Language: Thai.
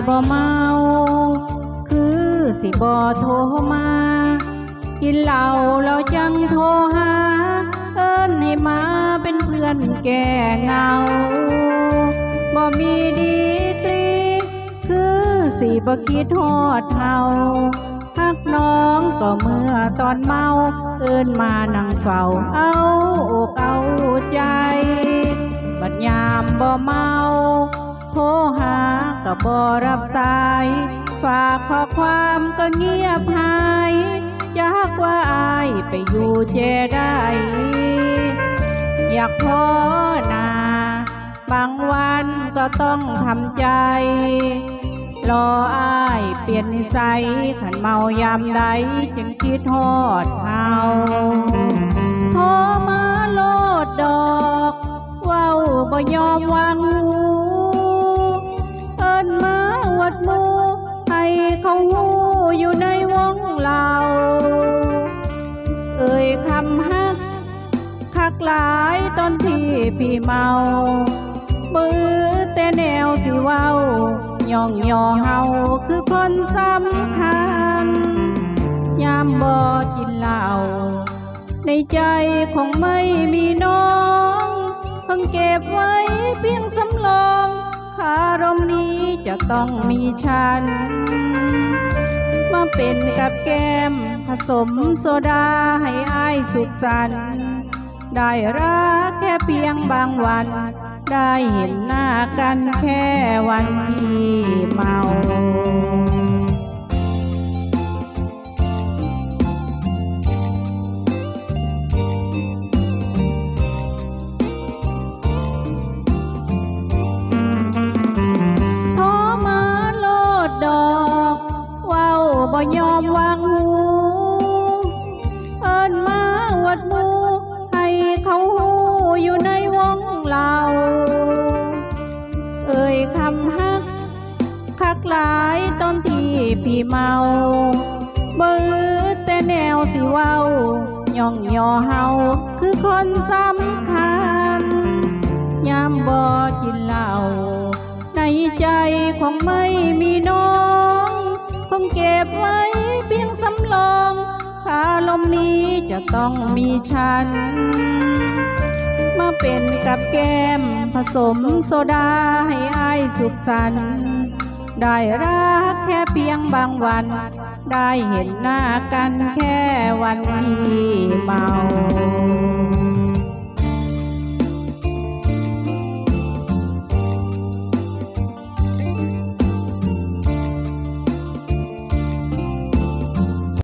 บ่เมาคือสิบ่โทรมากินเหล้าแล้วจังโทรหาเอิ้นให้มาเป็นเพื่อนแก่เหงาบ่มีดีกรีคือสิบ่คิดฮอดเฮาฮักน้องก็เมื่อตอนเมาเอิ้นมานั่งเฝ้าเอาอกเอาใจบัดยามบ่เมาโทรหาก็บ่รับสายฝากข้อความก็เงียบหายจากว่าอายไปอยู่เจได้อยากพอหน้าบางวันก็ต้องทำใจรออายเปลี่ยนนิสัยขันเมายามใดจึงคิดฮอดเฮาโทรมาโลดดอกเว้าบ่ยอมวางหูเอิ้นมาวัดหมู่ให้เขาหูอยู่ในวงเราเอ่ยคำฮักคักหลายตอนที่พี่เมามือแต่แนวสิเว้าย่องย่อเฮาคือคนสำคัญยามบ่กินเหล้าในใจคงไม่มีน้องเพิ่งเก็บไว้เพียงสำรองคารมนี้จะต้องมีฉันมาเป็นกับแก้มผสมโซดาให้อายสุขสันต์ได้รักแค่เพียงบางวันได้เห็นหน้ากันแค่วันที่เมาโทรมาโลดดอกเว้าบ่ยอมวางหูเอิ้นมาวัดหมู่ให้เขาหูอยู่ในวงเราเอ่ยคำฮักคักหลายตอนที่พี่เมาเบื่อแต่แนวสิเว้าย่องย่อเฮาคือคนสำคัญยามบ่กินเหล้าในใจคงไม่มีน้องคงเก็บไว้เพียงสำรองคารมนี้จะต้องมีฉันมาเป็นกับแก้มผสมโซดาให้อายสุขสันต์ได้รักแค่เพียงบางวันได้เห็นหน้ากันแค่วันที่เมา